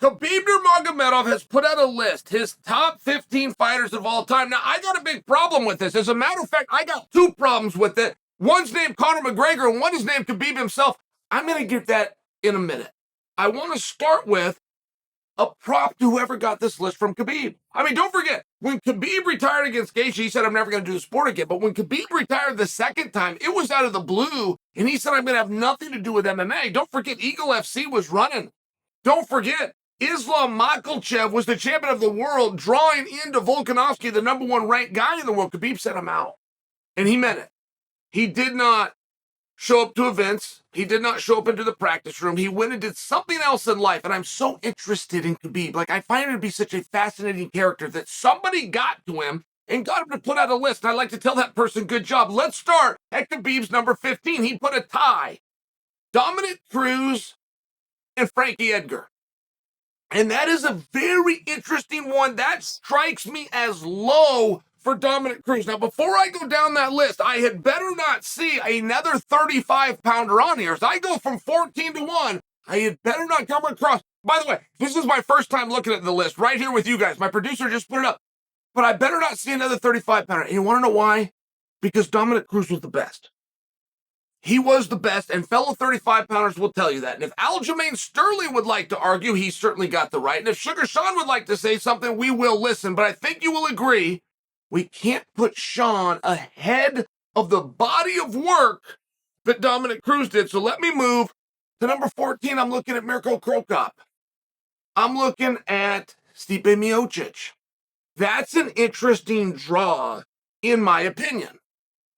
Khabib Nurmagomedov has put out a list, his top 15 fighters of all time. Now, I got a big problem with this. As a matter of fact, I got two problems with it. One's named Conor McGregor, and one is named Khabib himself. I'm going to get that in a minute. I want to start with a prop to whoever got this list from Khabib. I mean, don't forget, when Khabib retired against Gaethje, he said, I'm never going to do the sport again. But when Khabib retired the second time, it was out of the blue, and he said, I'm going to have nothing to do with MMA. Don't forget, Eagle FC was running. Don't forget, Islam Makhachev was the champion of the world, drawing into Volkanovski, the number one ranked guy in the world. Khabib said, I'm out. And he meant it. He did not show up to events. He did not show up into the practice room. He went and did something else in life. And I'm so interested in Khabib. Like, I find him to be such a fascinating character that somebody got to him and got him to put out a list. And I'd like to tell that person, good job. Let's start at Khabib's number 15. He put a tie. Dominic Cruz and Frankie Edgar. And that is a very interesting one. That strikes me as low for Dominic Cruz. Now, before I go down that list, I had better not see another 35-pounder on here. As I go from 14 to 1, I had better not come across. By the way, this is my first time looking at the list right here with you guys. My producer just put it up. But I better not see another 35-pounder. And you want to know why? Because Dominic Cruz was the best. He was the best, and fellow 35-pounders will tell you that. And if Aljamain Sterling would like to argue, he's certainly got the right. And if Sugar Sean would like to say something, we will listen. But I think you will agree, we can't put Sean ahead of the body of work that Dominic Cruz did. So let me move to number 14. I'm looking at Mirko Cro Cop. I'm looking at Stipe Miocic. That's an interesting draw, in my opinion.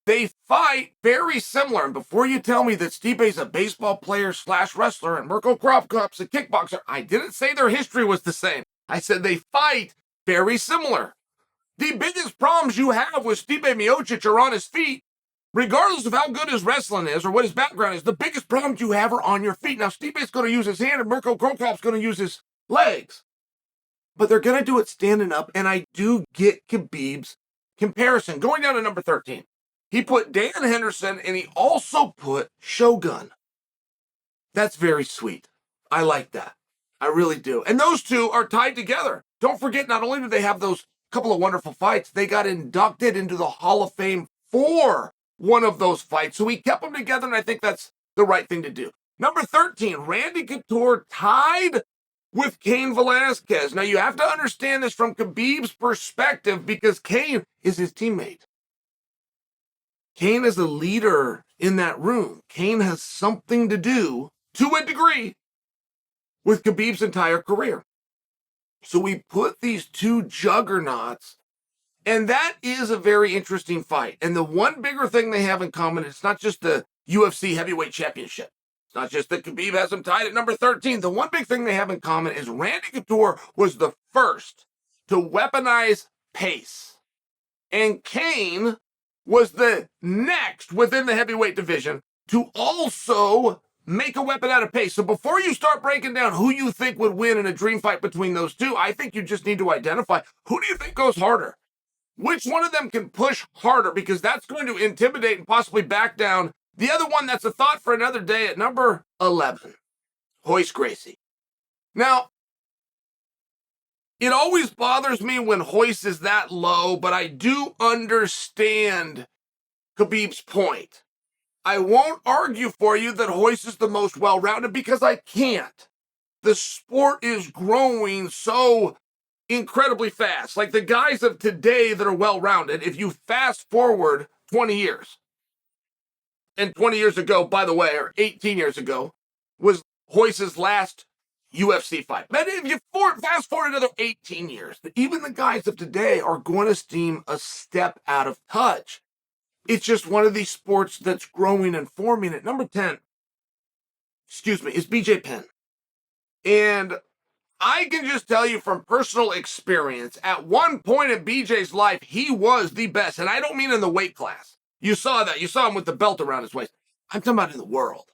They fight very similar. And before you tell me that Stipe's a baseball player / wrestler and Mirko Cro Cop's a kickboxer, I didn't say their history was the same. I said they fight very similar. The biggest problems you have with Stipe Miocic are on his feet, regardless of how good his wrestling is or what his background is. The biggest problems you have are on your feet. Now, Stipe's going to use his hand and Mirko Cro Cop's going to use his legs. But they're going to do it standing up, and I do get Khabib's comparison. Going down to number 13. He put Dan Henderson, and he also put Shogun. That's very sweet. I like that. I really do. And those two are tied together. Don't forget, not only do they have those couple of wonderful fights, they got inducted into the Hall of Fame for one of those fights. So he kept them together, and I think that's the right thing to do. Number 13, Randy Couture tied with Cain Velasquez. Now, you have to understand this from Khabib's perspective because Cain is his teammate. Cain is a leader in that room. Cain has something to do, to a degree, with Khabib's entire career. So we put these two juggernauts, and that is a very interesting fight. And the one bigger thing they have in common, it's not just the UFC Heavyweight Championship. It's not just that Khabib has them tied at number 13. The one big thing they have in common is Randy Couture was the first to weaponize pace. And Cain was the next within the heavyweight division to also make a weapon out of pace. So before you start breaking down who you think would win in a dream fight between those two, I think you just need to identify who do you think goes harder? Which one of them can push harder? Because that's going to intimidate and possibly back down the other one. That's a thought for another day at number 11, Royce Gracie. Now, it always bothers me when Royce is that low, but I do understand Khabib's point. I won't argue for you that Royce is the most well-rounded because I can't. The sport is growing so incredibly fast. Like the guys of today that are well-rounded, if you fast forward 20 years, and 20 years ago, by the way, or 18 years ago, was Royce's last UFC fight. But if you fast forward another 18 years, even the guys of today are going to seem a step out of touch. It's just one of these sports that's growing and forming. At number 10, is BJ Penn. And I can just tell you from personal experience, at one point in BJ's life, he was the best. And I don't mean in the weight class. You saw that. You saw him with the belt around his waist. I'm talking about in the world.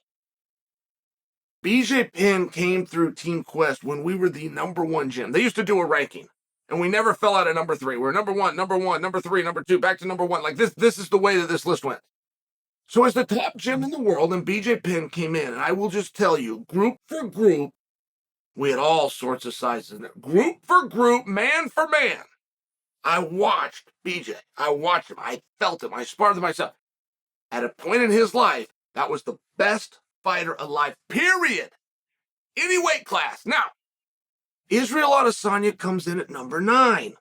BJ Penn came through Team Quest when we were the number one gym. They used to do a ranking, and we never fell out of number 3. We were number 1, number 3, number 2, back to number 1. Like this is the way that this list went. So as the top gym in the world, and BJ Penn came in, and I will just tell you, group for group, We had all sorts of sizes in there. Group for group, man for man. I watched BJ. I watched him. I felt him. I sparred with myself. At a point in his life, that was the best fighter alive, period. Any weight class. Now, Israel Adesanya comes in at number 9.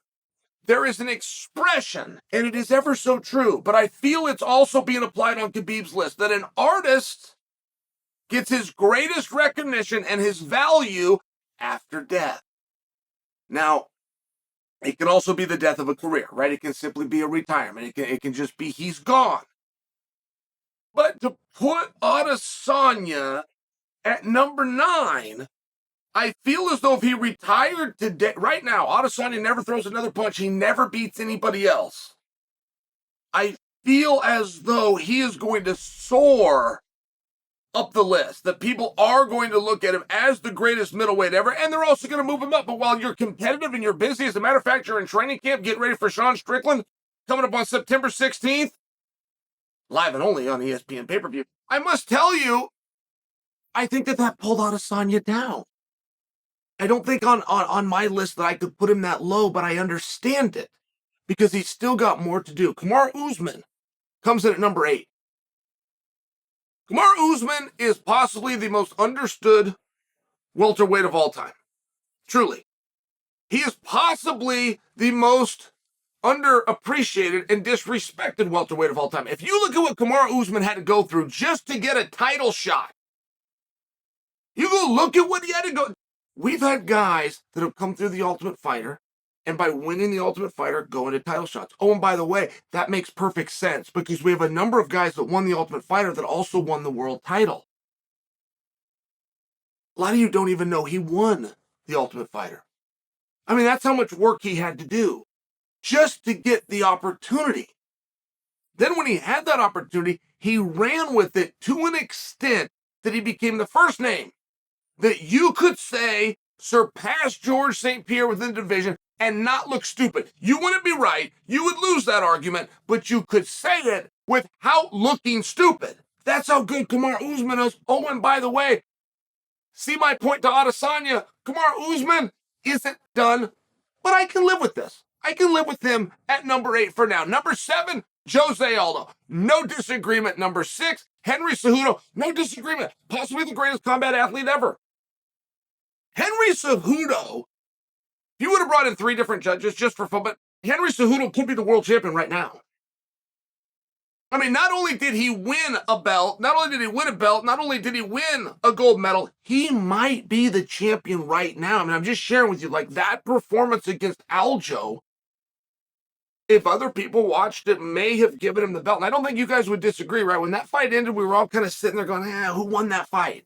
There is an expression, and it is ever so true, but I feel it's also being applied on Khabib's list, that an artist gets his greatest recognition and his value after death. Now, it can also be the death of a career, right? It can simply be a retirement. It can just be he's gone. But to put Adesanya at number 9, I feel as though if he retired today, right now, Adesanya never throws another punch. He never beats anybody else. I feel as though he is going to soar up the list, that people are going to look at him as the greatest middleweight ever, and they're also going to move him up. But while you're competitive and you're busy, as a matter of fact, you're in training camp, getting ready for Sean Strickland, coming up on September 16th, live and only on ESPN pay-per-view. I must tell you, I think that pulled Adesanya down. I don't think on my list that I could put him that low, but I understand it because he's still got more to do. Kamaru Usman comes in at number 8. Kamaru Usman is possibly the most understood welterweight of all time. Truly. He is possibly the most underappreciated and disrespected welterweight of all time. If you look at what Kamaru Usman had to go through just to get a title shot, you go look at what he had to go. We've had guys that have come through the Ultimate Fighter, and by winning the Ultimate Fighter, go into title shots. Oh, and by the way, that makes perfect sense because we have a number of guys that won the Ultimate Fighter that also won the world title. A lot of you don't even know he won the Ultimate Fighter. I mean, that's how much work he had to do just to get the opportunity. Then when he had that opportunity, he ran with it to an extent that he became the first name that you could say surpassed George St-Pierre within the division and not look stupid. You wouldn't be right. You would lose that argument, but you could say it without looking stupid. That's how good Kamaru Usman is. Oh, and by the way, see my point to Adesanya, Kamaru Usman isn't done, but I can live with this. I can live with him at number 8 for now. Number 7, Jose Aldo. No disagreement. Number 6, Henry Cejudo. No disagreement. Possibly the greatest combat athlete ever. Henry Cejudo, if you would have brought in 3 different judges just for fun, but Henry Cejudo could be the world champion right now. I mean, not only did he win a belt, not only did he win a gold medal, he might be the champion right now. I mean, I'm just sharing with you, like, that performance against Aljo, if other people watched it, may have given him the belt. And I don't think you guys would disagree, right? When that fight ended, we were all kind of sitting there going, who won that fight?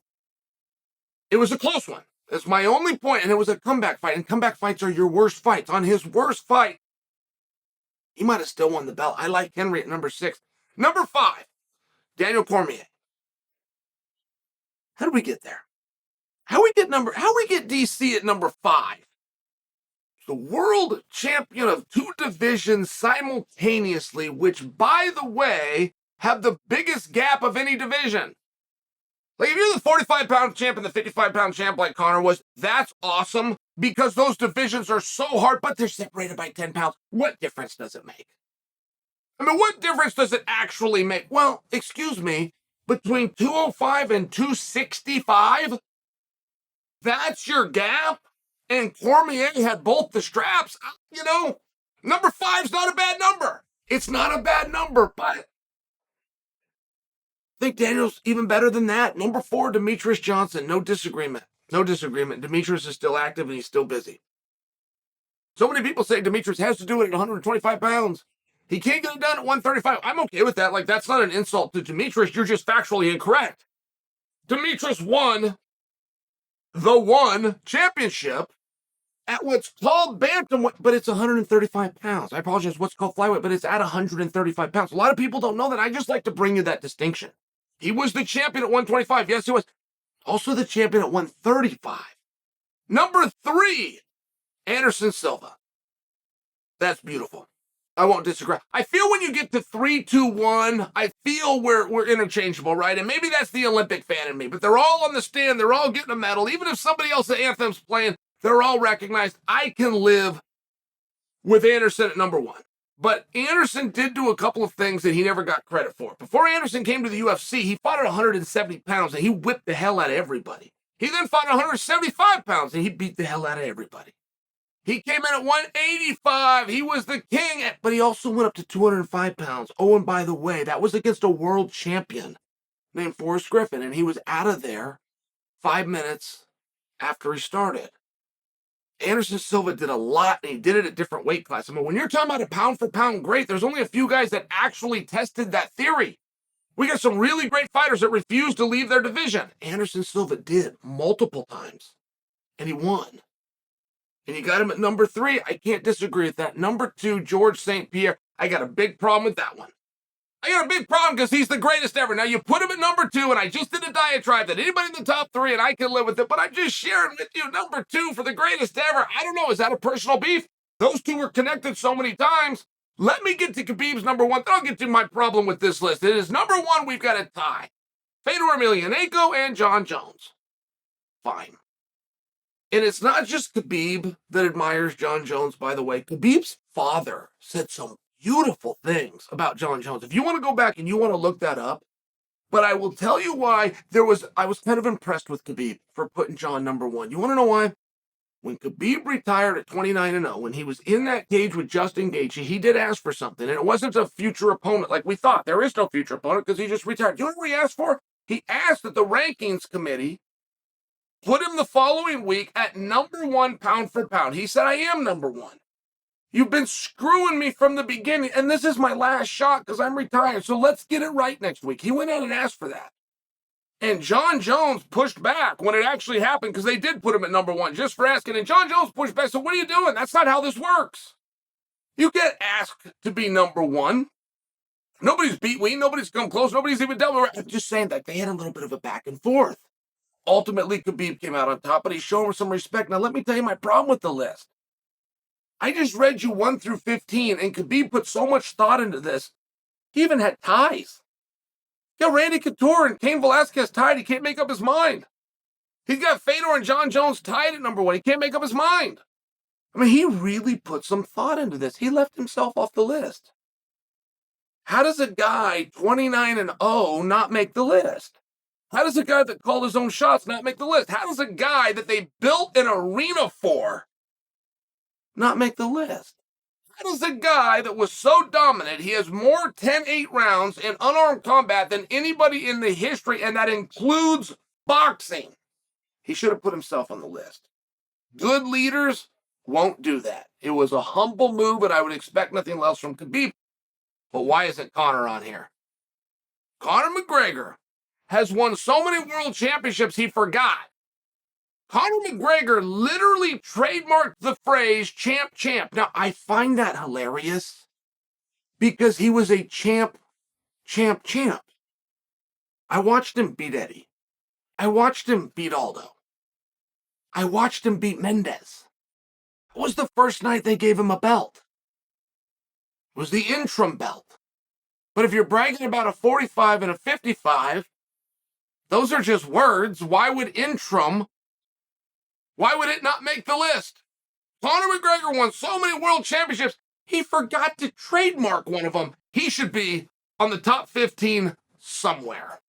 It was a close one. That's my only point, and it was a comeback fight, and comeback fights are your worst fights. On his worst fight, he might have still won the belt. I like Henry at number 6. Number 5, Daniel Cormier. How did we get there? How we get DC at number 5? The world champion of 2 divisions simultaneously, which, by the way, have the biggest gap of any division. Like, if you're the 45-pound champ and the 55-pound champ like Conor was, that's awesome because those divisions are so hard, but they're separated by 10 pounds. What difference does it make? I mean, what difference does it actually make? Well, excuse me, between 205 and 265, that's your gap? And Cormier had both the straps. You know, number 5's not a bad number. It's not a bad number, but I think Daniel's even better than that. Number 4, Demetrius Johnson. No disagreement. No disagreement. Demetrius is still active and he's still busy. So many people say Demetrius has to do it at 125 pounds. He can't get it done at 135. I'm okay with that. Like, that's not an insult to Demetrius. You're just factually incorrect. Demetrius won the one championship at what's called bantamweight, but it's 135 pounds. I apologize, what's called flyweight, but it's at 135 pounds. A lot of people don't know that. I just like to bring you that distinction. He was the champion at 125. Yes, he was. Also the champion at 135. Number 3, Anderson Silva. That's beautiful. I won't disagree. I feel when you get to 3-2-1, I feel we're interchangeable, right? And maybe that's the Olympic fan in me, but they're all on the stand. They're all getting a medal. Even if somebody else at Anthem's playing, they're all recognized. I can live with Anderson at number one. But Anderson did do a couple of things that he never got credit for. Before Anderson came to the UFC, he fought at 170 pounds, and he whipped the hell out of everybody. He then fought at 175 pounds, and he beat the hell out of everybody. He came in at 185. He was the king, but he also went up to 205 pounds. Oh, and by the way, that was against a world champion named Forrest Griffin, and he was out of there 5 minutes after he started. Anderson Silva did a lot, and he did it at different weight classes. I mean, when you're talking about a pound-for-pound great, there's only a few guys that actually tested that theory. We got some really great fighters that refused to leave their division. Anderson Silva did multiple times, and he won. And you got him at number 3. I can't disagree with that. Number 2, George St-Pierre. I got a big problem with that one. I got a big problem because he's the greatest ever. Now, you put him at number 2, and I just did a diatribe that anybody in the top 3, and I can live with it, but I'm just sharing with you number 2 for the greatest ever. I don't know. Is that a personal beef? Those two were connected so many times. Let me get to Khabib's number 1. Then I'll get to my problem with this list. It is number 1, we've got a tie. Fedor Emelianenko and Jon Jones. Fine. And it's not just Khabib that admires Jon Jones, by the way. Khabib's father said some beautiful things about Jon Jones. If you want to go back and you want to look that up, but I will tell you why I was kind of impressed with Khabib for putting Jon number 1. You want to know why? When Khabib retired at 29-0, when he was in that cage with Justin Gaethje, he did ask for something, and it wasn't a future opponent like we thought. There is no future opponent because he just retired. You know what he asked for? He asked that the rankings committee put him the following week at number 1 pound for pound. He said, I am number 1. You've been screwing me from the beginning, and this is my last shot because I'm retired, so let's get it right next week. He went out and asked for that. And Jon Jones pushed back when it actually happened because they did put him at number 1 just for asking. And Jon Jones pushed back. So what are you doing? That's not how this works. You get asked to be number 1. Nobody's beat Ween. Nobody's come close. Nobody's even dealt with it. I'm just saying that they had a little bit of a back and forth. Ultimately, Khabib came out on top, but he's showing him some respect. Now, let me tell you my problem with the list. I just read you 1 through 15, and Khabib put so much thought into this. He even had ties. He got Randy Couture and Cain Velasquez tied. He can't make up his mind. He's got Fedor and Jon Jones tied at number 1. He can't make up his mind. I mean, he really put some thought into this. He left himself off the list. How does a guy 29-0 not make the list? How does a guy that called his own shots not make the list? How does a guy that they built an arena for not make the list? How does a guy that was so dominant, he has more 10-8 rounds in unarmed combat than anybody in the history, and that includes boxing? He should have put himself on the list. Good leaders won't do that. It was a humble move, and I would expect nothing else from Khabib. But why isn't Conor on here? Conor McGregor has won so many world championships he forgot. Conor McGregor literally trademarked the phrase champ, champ. Now, I find that hilarious because he was a champ, champ, champ. I watched him beat Eddie. I watched him beat Aldo. I watched him beat Mendez. It was the first night they gave him a belt. It was the interim belt. But if you're bragging about a 45 and a 55, those are just words. Why would interim? Why would it not make the list? Conor McGregor won so many world championships, he forgot to trademark one of them. He should be on the top 15 somewhere.